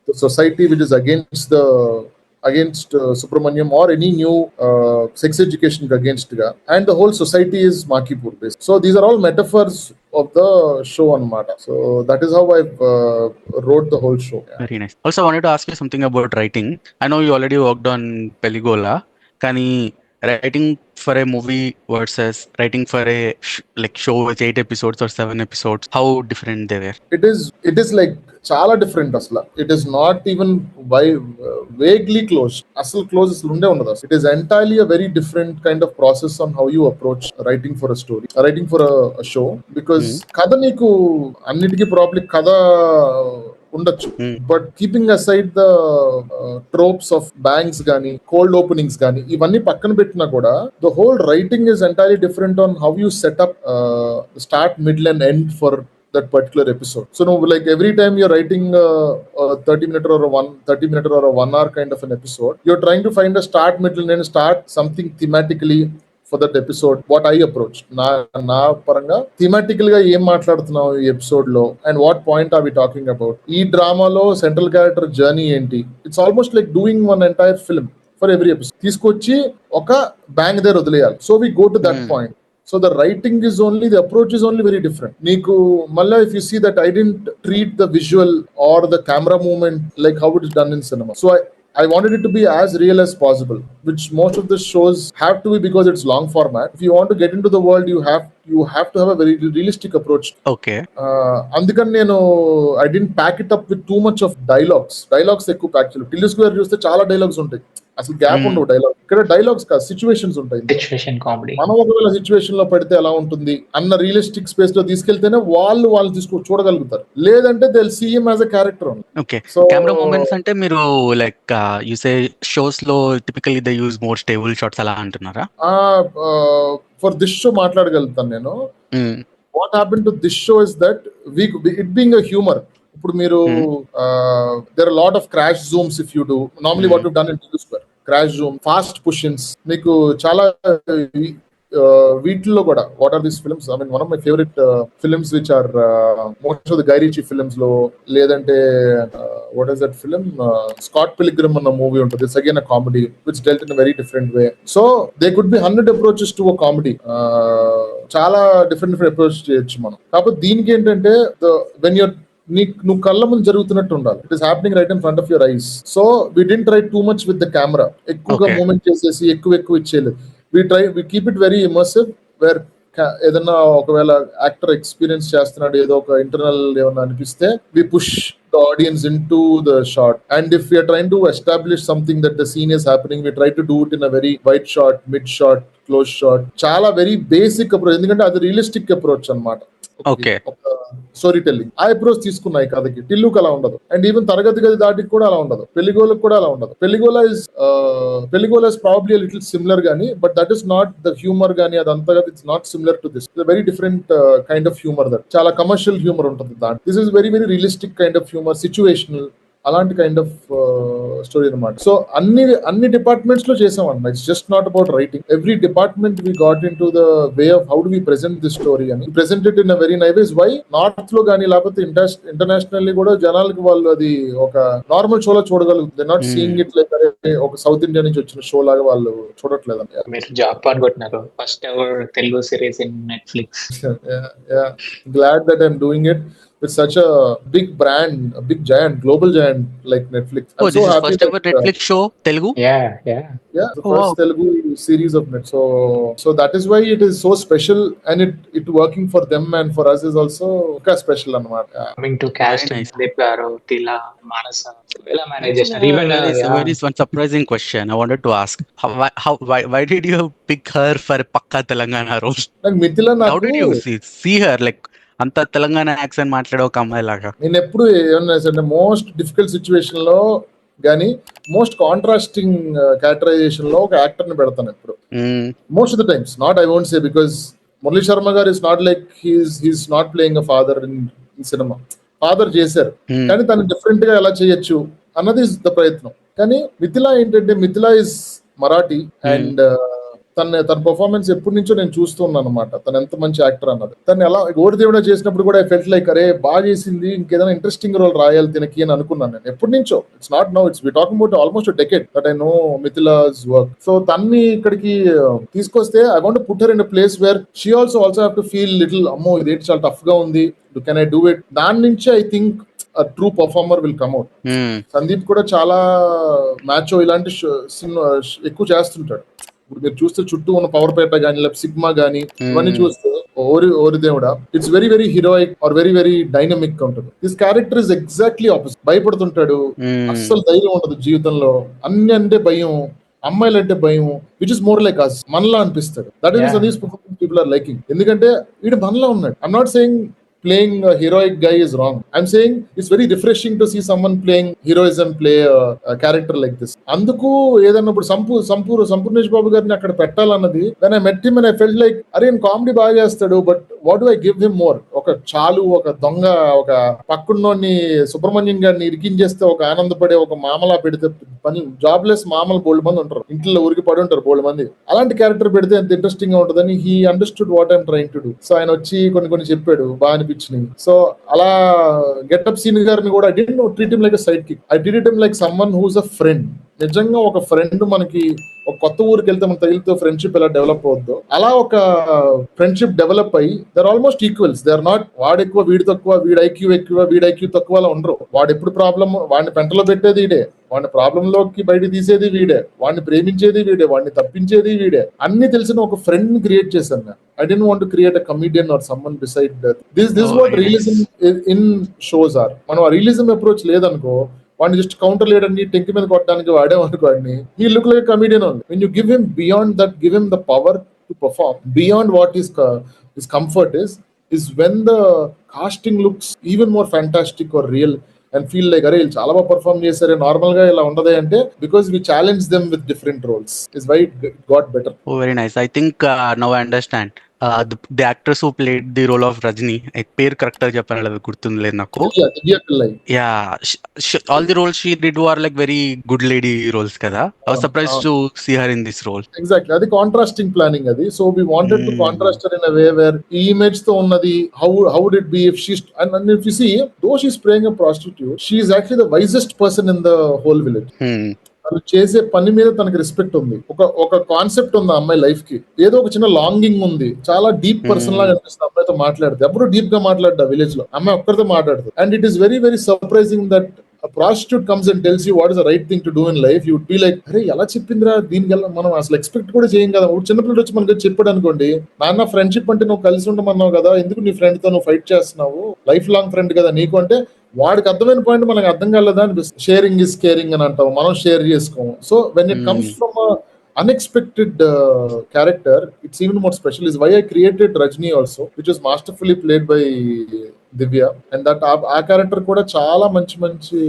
the society which is against Subramaniam or any new sex education against ga, and the whole society is Makipur based. So these are all metaphors of the show anamata. So that is how I wrote the whole show. Yeah. Very nice. Also, I wanted to ask you something about writing. I know you already worked on Peligola, kani writing for a movie versus writing for a show with 8 episodes or 7 episodes, how different they were? It is like చాలా different. అసలు it is not even vaguely close. అసలు close అసలు ఉండే ఉండదు. It is entirely a very different kind of process on how you approach writing for a story, writing for a show. Because కథ నీకు అన్నిటికీ probably కథ ఉండొచ్చు, but keeping aside the ట్రోప్స్ of banks గానీ, కోల్డ్ ఓపెనింగ్స్ గానీ, ఇవన్నీ పక్కన పెట్టినా కూడా the whole writing is entirely different on how you setup start, middle and end for that particular episode. So like every time you're writing a 30-minute or a 1 hour kind of an episode, you're trying to find a start, middle and end, start something thematically for that episode. What I approach na paranga thematically ga em maatladutunnavu ee episode lo, and what point are we talking about, ee drama lo central character journey enti. It's almost like doing one entire film for every episode. Teeskochi oka bang there odileyali. So we go to that point. So the writing is only, the approach is only very different. Neeku malla, if you see that I didn't treat the visual or the camera movement like how it is done in cinema. So I wanted it to be as real as possible, which most of the shows have to be because it's long format. If you want to get into the world, you have to have a very realistic approach. Okay. Andukani nenu I didn't pack it up with too much of dialogues. Dialogues ekku actually. Tillu Square chuste chaala dialogues untayi. అసలు gap ఉండవు dialogue. ఇక్కడ dialogues కాదు, situations ఉంటాయి. Situation comedy. మనం ఒకవేళ situation లో పడితే ఎలా ఉంటుంది అన్న రియలిస్టిక్ స్పేస్ లో తీసుకెళ్తేనే వాళ్ళు చూడగలుగుతారు. లేదంటే they see him as a character. Okay, so camera moments అంటే మీరు లైక్ యు సే షోస్ లో typically they use more stable shots అలా అంటున్నారా? ఫర్ దిస్ షో మాట్లాడగలుగుతాను నేను. What happen to this show is that it being a humour. ఇప్పుడు మీరు there are lot of crash zooms if you do normally what you done in TV square. Crash zoom, fast push ins, మీకు చాలా వీటిల్లో కూడా what are these films, I mean one of my favourite films which are most of the Guy Ritchie films లో, లేదంటే what is that film Scott Pilgrim అన్న movie ఉంటుంది. It's again a comedy which dealt in a very different way. So they could be 100 approaches to a comedy. చాలా different approach చేయొచ్చు మనం. కాకపోతే దీనికి ఏంటంటే వెన్ యూర్ నువ్వు కళ్ళ ముందు జరుగుతున్నట్టు ఉండాలి. It is happening right in front of your eyes. So we didn't try too much with the camera. ఎక్కువగా మూమెంట్ చేసేసి ఎక్కువ ఇచ్చేయలేదు. We keep it very immersive, where ఏదన్నా ఒకవేళ యాక్టర్ ఎక్స్పీరియన్స్ చేస్తున్నాడు, ఏదో ఒక ఇంటర్నల్ ఏమన్నా అనిపిస్తే వి push the audience into the shot, and if we are trying to establish something that the scene is happening, we try to do it in a very wide shot, mid shot, close shot. Chala very basic approach, ఎందుకంటే అది realistic approach అన్నమాట. Okay, story telling ఆ approach తీసుకున్నాయి కథకి. టిల్లుకి అలా ఉండదు, and even తరగతి గది దాటికి కూడా అలా ఉండదు. పెళ్లిగోలకు కూడా అలా ఉండదు. Pelligola is probably little similar గానీ, but that is not the humour గానీ, అదంతా it's not similar to this. Very different kind of humour. That చాలా కమర్షియల్ హ్యూమర్ ఉంటుంది దాంట్లో. This is very very realistic kind of humour, situational, అలాంటి kind of story అనమాట. So అన్ని departments లో చేసాం అన్నమాట. It's just not about writing. Every department we got into the way of how do we present this story అని. Present it in a very nice ways. Why north లో కానీ లేకపోతే internationally కూడా జనాలకి వాళ్ళు అది ఒక నార్మల్ షోలో చూడగలుగుతుంది. నాట్ సీయింగ్ ఇట్ లైక్ ఒక సౌత్ ఇండియా నుంచి వచ్చిన షో లాగా వాళ్ళు చూడట్లేదు. మీరు జాపాన్ కొట్టినారు, first ever Telugu series in Netflix. Glad that I'm doing it with such a big brand, a big giant, global giant like Netflix. Oh, this is first ever Netflix show, Telugu? Yeah, the first Telugu series of Net. So that is why it is so special, and it working for them and for us is also special anamata. Coming to casting, Deep Garu, Tila, Manasa, Vela managers. Even there is one surprising question I wanted to ask. Why did you pick her for Pakka Telangana role? Like Mithila, how did you see her like అంత Telangana accent మాట్లాడే ఒక అమ్మాయి లాగా? నేను ఎప్పుడు ఏమన్నా most difficult situation లో గానీ, మోస్ట్ కాంట్రాస్టింగ్ క్యారెక్టరైజేషన్ లో ఒక యాక్టర్ ని పెడతాను ఎప్పుడు. Most of the times, not I won't say, because Murali Sharma గారు is not like he's not playing a father in cinema. Father చేశారు, కానీ తను డిఫరెంట్ గా ఎలా చేయొచ్చు అన్నది ఇస్ ద ప్రయత్నం. కానీ మిథిలా ఏంటంటే, మిథిలా ఇస్ మరాఠీ, అండ్ తన పర్ఫార్మెన్స్ ఎప్పటి నుంచో నేను చూస్తున్నాను అనమాట. తను ఎంత మంచి యాక్టర్ అన్నది. తను ఎలా ఓడిదేవుడా చేసినప్పుడు కూడా ఐ ఫెల్ట్ లైక్, అరే బాగా చేసింది, ఇంకేదైనా ఇంట్రెస్టింగ్ రోల్ రాయాలి తినకి అని అనుకున్నాను నేను ఎప్పటి నుంచో. It's not now, it's we talking about almost a decade that I know Mithila's work. So తన్ని ఇక్కడికి తీసుకొస్తే I want to put her in a place where she also have to feel little, అమ్మో ఇది చాలా టఫ్ గా ఉంది, can I do it. దాని నుంచి I think a true performer will come out. Sandeep కూడా చాలా మ్యాచో ఇలాంటి ఎక్కువ చేస్తుంటాడు. ఇప్పుడు మీరు చూస్తే చుట్టూ ఉన్న పవర్ పేట గానీ, లేకపోతే సిగ్మా గానీ, ఇవన్నీ చూస్తే ఓరి దేవుడా, it's very very heroic or very very dynamic ఉంటుంది. This character is exactly opposite. భయపడుతుంటాడు, అస్సలు ధైర్యం ఉండదు జీవితంలో, అన్ని అంటే భయం, అమ్మాయిలు అంటే భయం, which is more like us. మనలా అనిపిస్తాడు. That is Sandeep people are liking. ఎందుకంటే వీడు మనలా ఉన్నాడు. I'm not saying playing a heroic guy is wrong. I'm saying it's very refreshing to see someone playing heroism, play a character like this. Anduku ఏదన్నా ఇప్పుడు సంపూర్ణేష్ బాబు గారిని అక్కడ పెట్టాలన్నది, when I met him and I felt like, అరే comedy బాగా చేస్తాడు, but what do I give him more? ఒక చాలు, ఒక దొంగ, ఒక పక్కన్నోని సుబ్రహ్మణ్యం గారిని ఇరికించేస్తే ఒక ఆనందపడే ఒక మామలా పెడితే, పని జాబ్లెస్ మామలు బోల్డ్ మంది ఉంటారు, ఇంట్లో ఊరికి పడి ఉంటారు బోల్డ్ మంది. అలాంటి క్యారెక్టర్ పెడితే ఎంత ఇంట్రెస్టింగ్ గా ఉంటుందని he understood what I'm trying to do. So ఆయన వచ్చి కొన్ని చెప్పాడు, బాగా అనిపించింది. సో అలా గెటప్ సీన్ గారిని కూడా I didn't treat him like a sidekick, I treat him like someone who's a friend. నిజంగా ఒక ఫ్రెండ్, మనకి ఒక కొత్త ఊరికి వెళ్తే మన తగిలితో ఫ్రెండ్షిప్ ఎలా డెవలప్ అవుద్దో అలా ఒక ఫ్రెండ్షిప్ డెవలప్ అయ్యి they're almost equals. They are not వాడు ఎక్కువ వీడు తక్కువ, వీడు ఐక్యూ ఎక్కువ వీడు ఐక్యూ తక్కువ అలా ఉండరు. వాడు ఎప్పుడు ప్రాబ్లం, వాడిని పెంటలో పెట్టేది వీడే, వాడిని ప్రాబ్లం లోకి బయట తీసేది వీడే, వాడిని ప్రేమించేది వీడే, వాడిని తప్పించేది వీడే. అన్ని తెలిసిన ఒక ఫ్రెండ్ ని క్రియేట్ చేశాను. I didn't want to create a comedian or someone beside that. This is what realism in shows are. మనం ఆ రియలిజం అప్రోచ్ లేదనుకో, వాడిని జస్ట్ కౌంటర్ లేయడానికి టెంకి మీద కొట్టడానికి వాడేమనుకోండి, ఈ లుక్ లైక్ కమిడియన్ ఉంది. When you give him beyond that, give him the power to perform beyond what his comfort is when the casting looks even more fantastic or real and feel like అరే చాలా బాగా perform చేశారు, normal గా ఇలా ఉండదు అంటే because we challenge them with different roles is why it got better. Oh, very nice. I think now I understand. The actress who played the role of Rajni, పేరు correct గా చెప్పాను అది గుర్తుండలేదు నాకు. దివ్య Pillai. Yeah, all the roles she did were like very good lady roles kada. I was surprised to see her in this role. Exactly, అది contrasting planning అది. So we wanted to contrast her in a way where ఈ image తో ఉన్నది how would it be if she's and if you see, though she's playing a prostitute, she is actually the wisest person in the whole village. తను చేసే పని మీద తనకి respect ఉంది. ఒక కాన్సెప్ట్ ఉంది ఆ అమ్మాయి లైఫ్ కి, ఏదో ఒక చిన్న లాంగింగ్ ఉంది, చాలా డీప్ పర్సన్ లాగా అనిపిస్తుంది అమ్మాయితో మాట్లాడితే. ఎప్పుడు డీప్ గా మాట్లాడ్డా విలేజ్ లో, అమ్మాయి ఒక్కరితో మాట్లాడుతుంది. And it is very very surprising that a prostitute comes and tells you what is the right thing to do in life. You would be like, అరే ఎలా చెప్పిందిరా, దీనికి మనం అసలు ఎక్స్పెక్ట్ కూడా చేయం కదా. చిన్నపిల్లడు వచ్చి మనకి చెప్పాడు అనుకోండి, నాన్న ఫ్రెండ్షిప్ అంటే నువ్వు కలిసి ఉండమన్నావు కదా, ఎందుకు నీ ఫ్రెండ్ తో నువ్వు ఫైట్ చేస్తున్నావు, లైఫ్ లాంగ్ ఫ్రెండ్ కదా నీకు అంటే, వాడికి అర్థమైన పాయింట్ మనకి అర్థం కాలేదా అనిపిస్తుంది. షేరింగ్ ఇస్ కేరింగ్ అని అంటాం, మనం షేర్ చేసుకోము. So when it comes from unexpected character, it's even more special. Is why I created Rajni also, which was masterfully played by Divya, and that ఆ క్యారెక్టర్ కూడా చాలా మంచి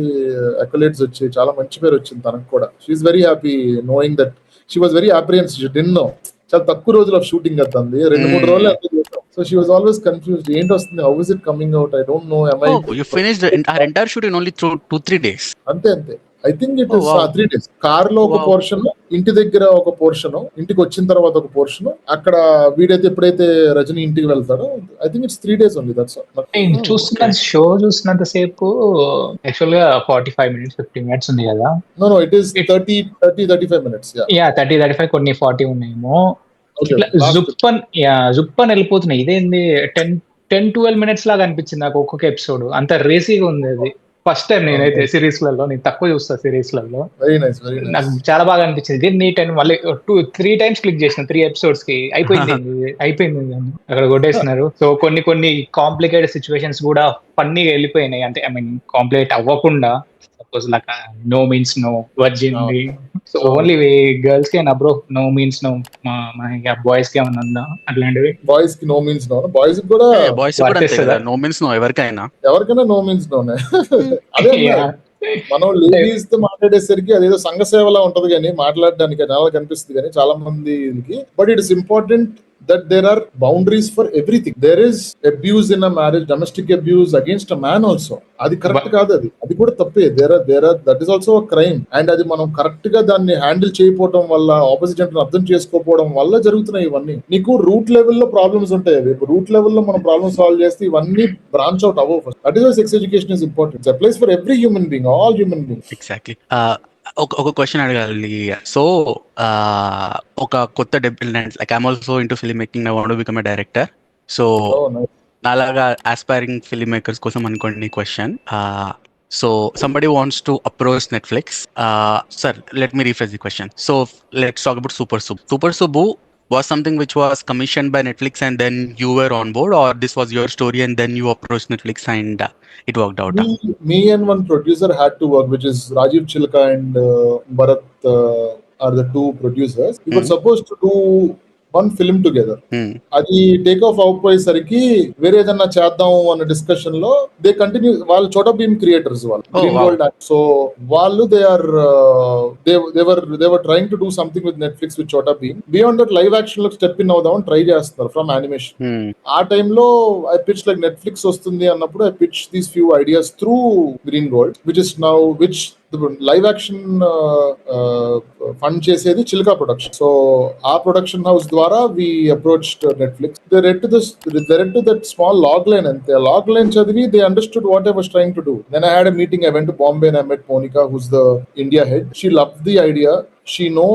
accolades వచ్చి చాలా మంచి పేరు వచ్చింది తనకు కూడా. She is very happy knowing that she was very apprehensive, she didn't know. చాలా తక్కువ రోజులు ఆఫ్ షూటింగ్ అవుతుంది, 2-3 రోజులు అంతే చేసాం. So she was always confused, ఏంటి వస్తుంది, how is it coming out, I don't know, am I. You finished our entire shoot in only 2-3 days. అంతే I think it is 3 days. Car లో ఒక portion, ఇంటి దగ్గర ఒక పోర్షన్, ఇంటికి వచ్చిన తర్వాత ఒక పోర్షన్, అక్కడ వీడైతే ఎప్పుడైతే రజనీ ఇంటికి వెళ్తాడో I think it's 3 days only. That's చూస్తున్న షో చూస్తున్నంత సేపు యాక్చువల్ గా 45 minutes 50 minutes ఉంది కదా. No it is 30-35 minutes. Yeah 30-35, కొన్ని 40 ఉన్నాయేమో. జుప్పన్ వెళ్ళిపోతున్నాయి. ఇదేంది 10-12 minutes లాగా అనిపించింది నాకు ఒక్కొక్క ఎపిసోడ్. అంత రేసీగా ఉంది అది. ఫస్ట్ టైం నేనైతే సిరీస్ లలో, నేను తక్కువ చూస్తా సిరీస్ లలో, నాకు చాలా బాగా అనిపించింది. దీన్ని 10 మళ్ళీ 2-3 times క్లిక్ చేసిన 3 episodes కి, అయిపోయింది అక్కడ కొట్టేస్తున్నారు. సో కొన్ని కాంప్లికేటెడ్ సిచ్యువేషన్స్ కూడా ఫన్నీగా వెళ్ళిపోయినాయి. అంటే ఐ మీన్ కాంప్లికేట్ అవ్వకుండా, suppose like no means no, virgin, so only girls కేనా bro, no means no, boys కి ఏమన్నా ఉందా అట్లాంటివి? బాయ్స్ కి నో మీన్స్ నో, బాయ్స్ కి కూడా నో మీన్స్ నో, ఎవరికైనా నో మీన్స్ నో. అదే మనం లేడీస్ తో మాట్లాడేసరికి అదేదో సంఘ సేవలా ఉంటది కానీ మాట్లాడడానికి చాలా కనిపిస్తుంది కానీ చాలా మందికి. But it is important that there are boundaries for everything. There is abuse in a marriage, domestic abuse against a man also. అది కరెక్ట్ కాదు, అది కూడా తప్పే. there are that is also a crime. And అది మనం correct గా దాన్ని handle చేయకపోవడం వల్ల, ఆపోజిట్ జెండర్ అర్థం చేసుకోకపోవడం వల్ల జరుగుతున్నాయి ఇవన్నీ. నీకు రూట్ లెవెల్లో ప్రాబ్లమ్స్ ఉంటాయి, రూట్ లెవెల్లో మనం ప్రాబ్లమ్ సాల్వ్ చేస్తే ఇవన్నీ బ్రాంచ్ అవుట్ అవ్వవు. That is why sex education is important. It's applies for every human being, all human beings. Exactly. ఒక క్వశ్చన్ అడగాలి. సో ఒక కొత్త debutante, like I'm also into film making, I want to become a director. So నాలాగా aspiring film makers కోసం అనుకోండి question. So somebody wants to approach Netflix. Sir, let me rephrase the question. So let's talk about Super Subbu. Super Subbu was something which was commissioned by Netflix and then you were on board, or this was your story and then you approached Netflix and it worked out? Me and one producer had to work, which is Rajiv Chilka and Bharat are the 2 producers. We were supposed to do one film together. అది take off అయిపోయేసరికి వేరే ఏదన్నా చేద్దాం అన్న discussion లో they continue. వాళ్ళు Chhota Bheem creators, వాళ్ళు. So వాళ్ళు they were trying to do something with Netflix with Chhota Bheem. Beyond that live action లో స్టెప్ ఇన్ అవుదాం ట్రై చేస్తున్నారు ఫ్రమ్ యానిమేషన్. ఆ టైంలో ఐ పిచ్ లైక్ నెట్ఫ్లిక్స్ వస్తుంది అన్నప్పుడు I pitch these few ideas through green gold, which is now live action fund చేసేది Chilka production. So ఆ production house ద్వారా we approached Netflix. They read to that small log line, అంతే. Log line చదివి they understood what I was trying to do. Then I had a meeting, I went to Bombay and I met Monica, who's the India head. She love the idea, she know,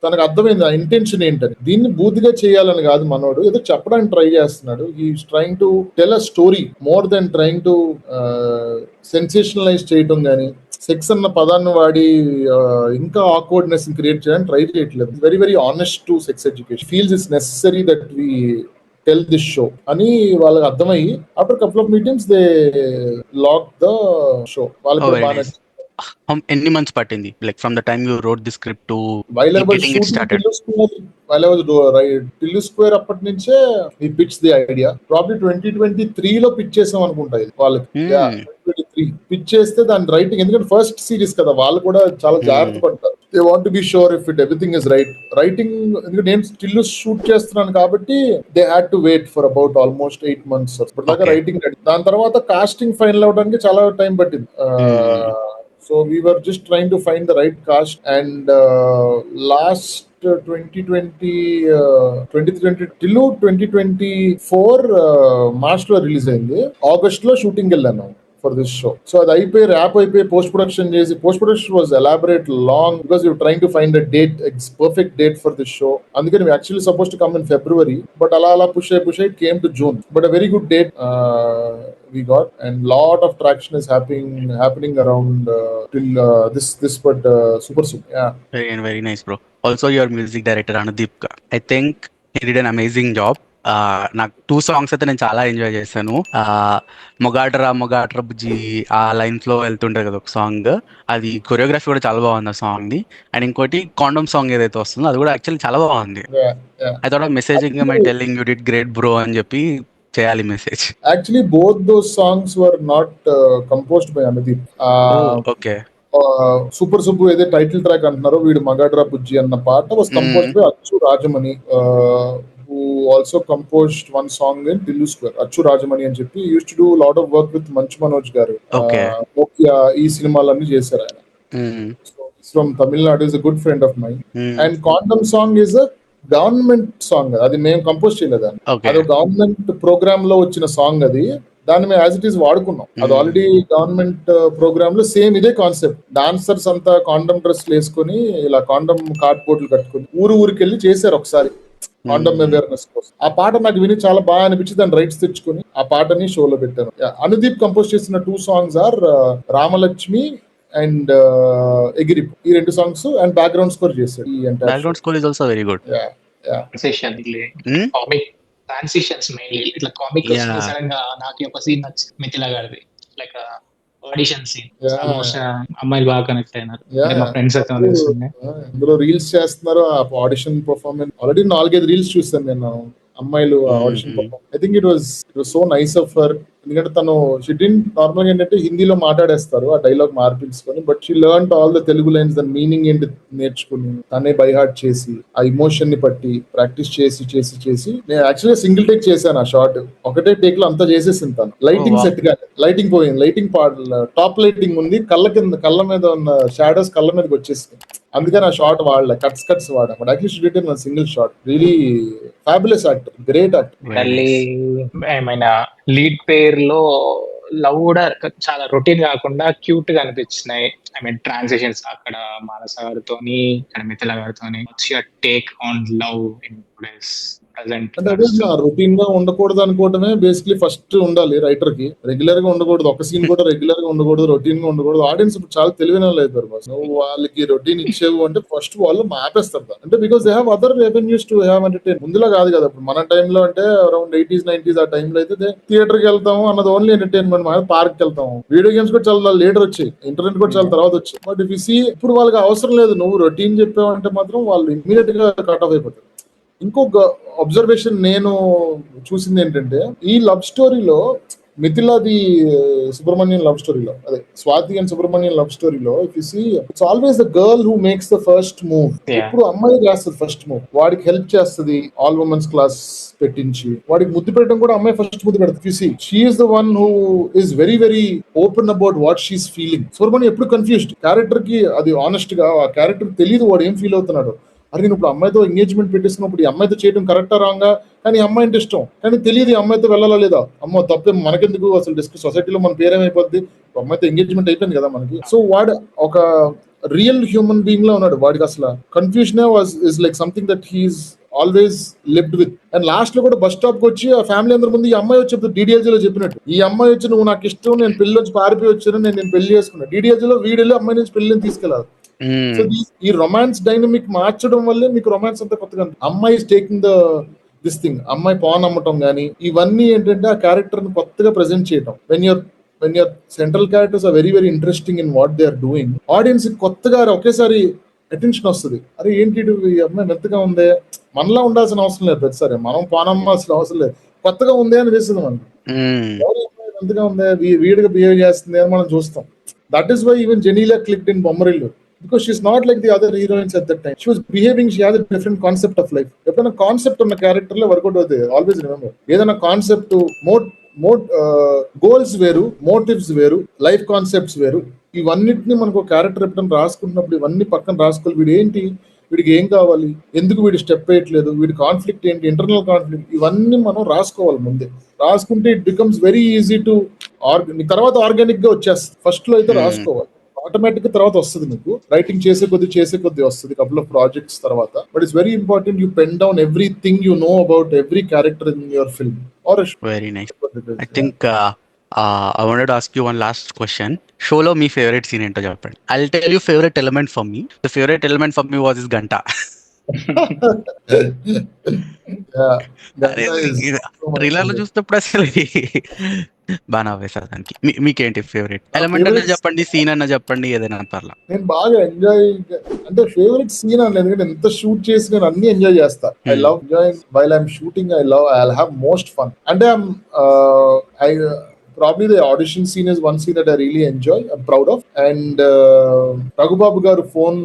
తనకు అర్థమైంది ఆ intention ఏంటని. దీన్ని బూతిగా చేయాలని కాదు మనోడు, ఏదో చెప్పడానికి ట్రై చేస్తున్నాడు. He's trying to tell a story more than trying to sensationalize చేయటం గానీ, సెక్స్ అన్న పదాన్ని వాడి ఇంకా ఆక్వర్డ్నెస్ క్రియేట్ చేయడానికి ట్రై చేయట్లేదు. Very very honest to sex education. Feels it's necessary that we tell this show అని వాళ్ళకి అర్థమయ్యి after couple of meetings they lock the show. వాళ్ళకి బాగా ఎన్ని మంత్స్ పట్టింది like from the time you wrote the script to While I was getting it shooting started? Tillu Square అప్పటి నుంచే ఈ పిచ్ ది ఐడియా ప్రాబ్లీ 2023 లో pitch చేసాం అనుకుంటా ఇది వాళ్ళకి. Hmm. 2023 పిచ్ చేస్తే దాని రైటింగ్, ఎందుకంటే ఫస్ట్ సిరీస్ కదా, వాళ్ళు కూడా చాలా జాగ్రత్త పడతారు. They want to be sure if it everything is right. Writing ఎందుకంటే నేను స్టిల్ షూట్ చేస్తున్నాను కాబట్టి they had to wait for about almost 8 months. ఇప్పటిదాకా Okay. రైటింగ్, దాని తర్వాత కాస్టింగ్ ఫైనల్ అవడానికి చాలా టైం పట్టింది. So we were just trying to find the right cast, and last 2020 till 2024 March లో రిలీజ్ అయింది. ఆగస్ట్ లో షూటింగ్ వెళ్ళాను ఫర్ దిస్ షో. సో అది అయిపోయి ర్యాప్ అయిపోయి పోస్ట్ ప్రొడక్షన్ చేసి, post production was elaborate long because you trying to find a date, perfect date for this show. అందుకని we actually supposed to come in February, but అలా push it came to June, but a very good date we got, and lot of traction is happening around till this but super yeah. Very nice, bro. Also, your music director Anudeep, I think he did an amazing job. నాకు 2 songs అయితే నేను చాలా enjoy చేశాను. మొగాడ్రా బుజ్జి ఆ lines లో వెళ్తుంటారు కదా ఒక సాంగ్, అది కొరియోగ్రఫీ కూడా చాలా బాగుంది ఆ సాంగ్ ది. అండ్ ఇంకోటి కాండమ్ సాంగ్ ఏదైతే వస్తుందో అది కూడా యాక్చువల్లీ చాలా బాగుంది. I thought messaging my telling you did great bro అని చెప్పి చేయాలి message. Actually both those songs were not composed by Anudeep. Okay. Super Subbu ఏదే టైటిల్ ట్రాక్ అంటున్నారో, వీడు మగాడ్రా బుజ్జి అన్న పాట వాస్ కంపోజ్డ్ బై అచ్చు Rajamani, who also composed one song in Tillu Square. అచ్చు రాజమణి అని చెప్పి used to do a lot of work with Manchu Manoj గారు. ఈ సినిమాలన్నీ చేశారు ఆయన. So he's from Tamil Nadu, is a good friend of mine. And Condom song is a government song, అది మేము కంపోజ్ చేయలేదు. అది గవర్నమెంట్ ప్రోగ్రామ్ లో వచ్చిన సాంగ్, అది దాన్ని మేము యాజ్ ఇట్ ఈస్ వాడుకున్నాం. అది ఆల్రెడీ గవర్నమెంట్ ప్రోగ్రామ్ లో సేమ్ ఇదే కాన్సెప్ట్. డాన్సర్స్ అంతా కాండమ్ డ్రెస్ వేసుకుని ఇలా కాండమ్ కార్డ్ బోర్డులు కట్టుకుని ఊరికి వెళ్ళి చేశారు ఒకసారి కాండమ్ అవేర్నెస్ కోసం. ఆ పాట నాకు విని చాలా బాగా అనిపించి దాని రైట్స్ తెచ్చుకుని ఆ పాటని షోలో పెట్టాను. అనుదీప్ కంపోజ్ చేసిన 2 songs ఆర్ రామలక్ష్మి అండ్ ఎగిరిపు, ఈ 2 songs, అండ్ బ్యాక్గ్రౌండ్ స్కోర్ చేశాడు. Background score is also very good. Transitions mainly ఇట్లా కామిక్ సడన్ గా నాకు ఒక సీన్ నచ్చి మిథిలా గారిది, లైక్ ఆడిషన్ సీన్, ఆల్మోస్ట్ అమ్మాయిలు బాగా కనెక్ట్ అయినారు. మా ఫ్రెండ్స్ అయితే ఇందులో రీల్స్ చేస్తున్నారు. ఆ ఆడిషన్ పర్ఫార్మెన్స్ ఆల్రెడీ 4-5 రీల్స్ చూసాను నేను, అమ్మాయిలు audition performance. I think it was so nice of her. ఎందుకంటే తను నార్మల్ గా ఏంటంటే హిందీలో మాట్లాడేస్తారు, ఆ డైలాగ్ మార్పించుకొని, but she learn all the Telugu lines, దాని మీనింగ్ ఏంటి నేర్చుకుని తనే బై హార్ట్ చేసి ఆ ఇమోషన్ ని పట్టి ప్రాక్టీస్ చేసి నేను యాక్చువల్లీ సింగిల్ టేక్ చేశాను ఆ షార్ట్. ఒకటే టేక్ లో అంతా చేసేసింది తను. లైటింగ్ సెట్ గా లైటింగ్ పోయింది, లైటింగ్ టాప్ లైటింగ్ ఉంది, కళ్ళ మీద ఉన్న షాడోస్ కళ్ళ మీదకి వచ్చేసింది. అందుకని ఆ షార్ట్ వాడలే, కట్స్ వాడా. But at least did in single shot. Really fabulous actor, great actor. ఏమైనా లీడ్ పేర్ లో లవ్ కూడా చాలా రొటీన్ కాకుండా క్యూట్ గా అనిపించినాయి. ఐ మీన్ ట్రాన్సిషన్స్ అక్కడ మానస గారితోని, ఇక్కడ మిథిలా గారితోని. Take on love in today's present. అంటే అదే రొటీన్ గా ఉండకూడదు అనుకోవటమే బేసిక్లీ ఫస్ట్ ఉండాలి రైటర్ కి. రెగ్యులర్ గా ఉండకూడదు, ఒక సీన్ కూడా రెగ్యులర్ గా ఉండకూడదు, రొటీన్ గా ఉండకూడదు. ఆడియన్స్ ఇప్పుడు చాలా తెలివైన వాళ్ళు అయిపోయారు. నువ్వు వాళ్ళకి రొటీన్ ఇచ్చేవు అంటే ఫస్ట్ వాళ్ళు ఆపేస్తారు. అంటే because they have other revenues to have entertain. ముందులా కాదు కదా, ఇప్పుడు మన టైంలో అంటే అరౌండ్ 80s 90s ఆ టైంలో అయితే థియేటర్ కి వెళ్తాము అన్నది ఓన్లీ ఎంటర్టైన్మెంట్. పార్క్ కి వెళ్తాము. వీడియో గేమ్స్ కూడా చాలా లేటర్ వచ్చాయి, ఇంటర్నెట్ కూడా చాలా తర్వాత వచ్చాయి. బట్ ఇఫ్ యు సీ ఇప్పుడు వాళ్ళకి అవసరం లేదు. నువ్వు రొటీన్ చెప్పావంటే మాత్రం వాళ్ళు ఇమ్మీడియట్ గా కట్ ఆఫ్ అయిపోతారు. ఇంకొక అబ్జర్వేషన్ నేను చూసింది ఏంటంటే, ఈ లవ్ స్టోరీలో మిథిలాది సుబ్రహ్మణ్యం లవ్ స్టోరీలో, అదే స్వాతి అండ్ సుబ్రహ్మణ్యం లవ్ స్టోరీలో if you see it's always the girl who makes the first move. ఇప్పుడు అమ్మాయి చేస్తుంది ఫస్ట్ మూవ్, వాడికి హెల్ప్ చేస్తుంది. ఆల్ ఉమెన్స్ క్లాస్ పెట్టించి వాడికి ముద్దు పెట్టడం కూడా అమ్మాయి ఫస్ట్ ముద్దు పెడుతుంది. You see she is the one who is very very open about what she's feeling. Subrahmanyam ఎప్పుడు కన్ఫ్యూజ్డ్. క్యారెక్టర్ కి అది ఆనెస్ట్ గా ఆ క్యారెక్టర్ తెలియదు వాడు ఏం ఫీల్ అవుతున్నాడు. అరే నేను ఇప్పుడు అమ్మాయితో ఎంగేజ్మెంట్ పెట్టేసినప్పుడు ఈ అమ్మాయితో చేయడం కరెక్టా రాంగా, కానీ అమ్మాయి అంటే ఇష్టం, కానీ తెలియదు అమ్మాయితో వెళ్ళాలా లేదా. అమ్మో తప్పే, మనకెందుకు అసలు డిస్కస్, సొసైటీలో మన పేరేమైపోద్ది, అమ్మాయితో ఎంగేజ్మెంట్ అయిపోయింది కదా మనకి. సో వాడు ఒక రియల్ హ్యూమన్ బీయింగ్ లో ఉన్నాడు. వాడికి అసలు confusion is like something that he's always lived with. And last లో కూడా బస్ స్టాప్ కి వచ్చి ఆ ఫ్యామిలీ అందరి ముందు ఈ అమ్మాయి వచ్చి డీడీఎల్జీ లో చెప్పినట్టు, ఈ అమ్మాయి వచ్చి నువ్వు నాకు ఇష్టం, నేను పెళ్లి వచ్చి పారిపోయి వచ్చాను, నేను పెళ్లి చేసుకున్నాను. డీడీఎల్జీ లో వీడెళ్ళి అమ్మాయి నుంచి పెళ్లిని తీసుకెళ్ళాలి. సో ఈ రొమాన్స్ డైనమిక్ మార్చడం వల్లే మీకు రొమాన్స్ అంతా కొత్తగా. అమ్మాయి ఇస్ టేకింగ్ దిస్ థింగ్, అమ్మాయి పాన్ అమ్మటం గానీ ఇవన్నీ ఏంటంటే ఆ క్యారెక్టర్ ని కొత్తగా ప్రెజెంట్ చేయటం. When your when your central characters are very very interesting in what they are doing, audience కొత్తగా ఒకేసారి అటెన్షన్ వస్తుంది. అరే ఏంటి ఈడు, ఈ అమ్మాయి మెత్తగా ఉందే, మనలా ఉండాల్సిన అవసరం లేదు ప్రతిసారి, మనం పానమ్మాల్సిన అవసరం లేదు, కొత్తగా ఉంది అని వేస్తుంది మనకి. ఎవరు అమ్మాయి మెత్తగా ఉందే, వీడిగా బిహేవ్ చేస్తుంది అని మనం చూస్తాం. That is why even Genelia clicked in Bommarillu, because she's not like the other heroines at that time. She was behaving, she has a different concept of life. ఎప్పుడైనా కాన్సెప్ట్ ఉన్న క్యారెక్టర్ లో వర్కౌట్ అవుతుంది. ఆల్వేస్ రిమెంబర్, ఏదైనా concept goals వేరు, motifs వేరు, life concepts వేరు. ఇవన్నిటిని మనకు క్యారెక్టర్ ఎప్పుడైనా రాసుకుంటున్నప్పుడు ఇవన్నీ పక్కన రాసుకోవాలి. వీడు ఏంటి, వీడికి ఏం కావాలి, ఎందుకు వీడి స్టెప్ వేయట్లేదు, వీడి కాన్ఫ్లిక్ట్ ఏంటి, ఇంటర్నల్ కాన్ఫ్లిక్ట్, ఇవన్నీ మనం రాసుకోవాలి ముందే. రాసుకుంటే it becomes very easy to తర్వాత ఆర్గానిక్ గా వచ్చేస్తుంది. ఫస్ట్ లో అయితే రాసుకోవాలి, ఆటోమేటిక్ గా తర్వాత వస్తుంది. మీకు రైటింగ్ చేసే కొద్ది వస్తుంది, కపుల్ ఆఫ్ ప్రాజెక్ట్స్ తర్వాత. But it's very important you pen down everything you know about every character in your film or very nice. I think I wanted to ask you one last question. షోలో మీ favourite scene ఏంటో చెప్పండి. I'll tell you favorite element for me. The favorite element for me was his ganta. Trailer లో చూసినప్పుడు అసలు బాగా వేసారు దానికి. మీకేంటి ఫేవరెట్ ఎలిమెంట్ అన్న చెప్పండి, సీన్ అన్న చెప్పండి, ఏదైనా పర్లా. నేను బాగా ఎంజాయ్, అంటే ఫేవరెట్ సీన్ అని ఎందుకంటే ఎంత షూట్ చేసి నేను అన్ని ఎంజాయ్ చేస్తా. I love enjoying while I'm shooting. I'll have most fun. అంటే probably the audition scene is one scene that I really enjoy, I'm proud of. And Raghubabu garu phone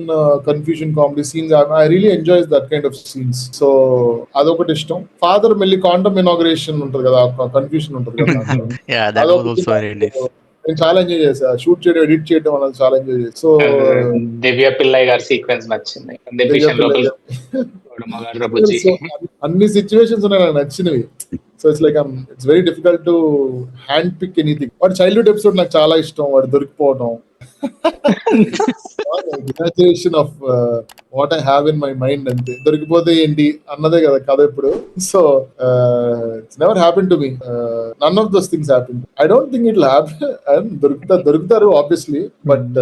confusion comedy scenes, I really enjoy that kind of scenes. So adokati ishtam. Father melli condom inauguration untadi kada, confusion untadi kada. Yeah, that was also very nice. నేను చాలా enjoy చేసా, shoot చేయడం, edit చేయడం అనేది చాలా enjoy చేసా. So దివ్య పిల్లయ్య గారి sequence నచ్చింది. అన్ని సిచ్యువేషన్స్ ఉన్నాయి నాకు నచ్చినవి. So it's like it's very difficult to hand pick anything. వాడి చైల్డ్హుడ్ ఎపిసోడ్ నాకు చాలా ఇష్టం, వాడు దొరికిపోవడం. Imagination of what I have in my mind, అంతే. దొరికిపోతే ఏంటి అన్నదే కదా కథ ఇప్పుడు. So it's never happen to me, none of those things happen. I don't think it will happen. దొరుకుతారు obviously, but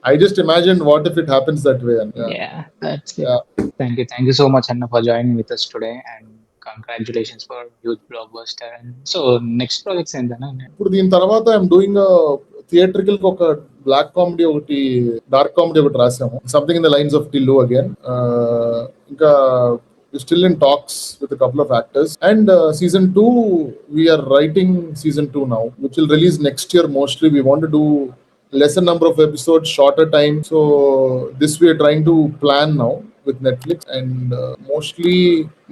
I just imagined what if it happens that way. And, that's it. Thank you so much, Anna, for joining with us today, and congratulations for huge blockbuster. And so next projects ఏంటన్నా? ఇప్పుడు దీని తర్వాత I'm doing theatrical ఒక black comedy ఒకటి, dark comedy ఒకటి రాసాము, something in the lines of Tillu again. ఇంకా we're still in talks with a couple of actors, and season 2 we are writing season 2 now, which will release next year. Mostly we want to do lesser number of episodes, shorter time. So this we are trying to plan now with Netflix, and mostly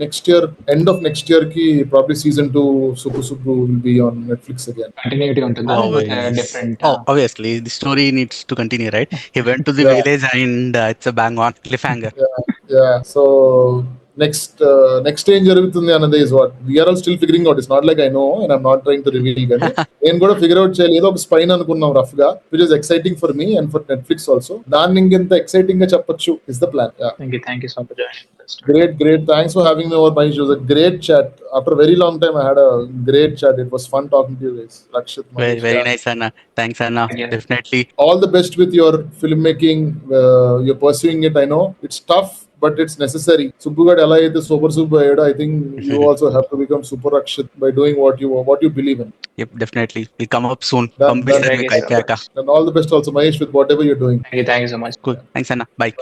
next year, end of next year ki probably season 2 Subbu Subbu will be on Netflix again. Continuity untunda, different. Obviously the story needs to continue, right? He went to the village and it's a bang on cliffhanger. Yeah. So next ఏం జరుగుతుంది అన్నది is what we are all still figuring out. It's not like I know and I'm not trying to reveal, కానీ నేను కూడా figure out చేయాలి. ఏదో ఒక spine అనుకున్నాం రఫ్ గా, which is exciting for me and for Netflix also. దాన్ని ఇంకెంత ఎక్సైటింగ్ గా చెప్పొచ్చు is the plan. Thank you so much for joining us. Great. Thanks for having me over, Manish. It was a great chat. After a very long time I had a great chat. It was fun talking to you guys. Rakshit, Manish, very nice, Anna. Thanks, Anna. Definitely all the best with your filmmaking. You're pursuing it. I know it's tough, but it's necessary. Subbu gadu ela aithe super Subbu ayado, I think you also have to become super Rakshit by doing what you believe in. Yep, definitely. We'll come up soon. And all the best also, Mahesh, with whatever you're doing. Thank you so much. Cool. Thanks, Anna. Bye.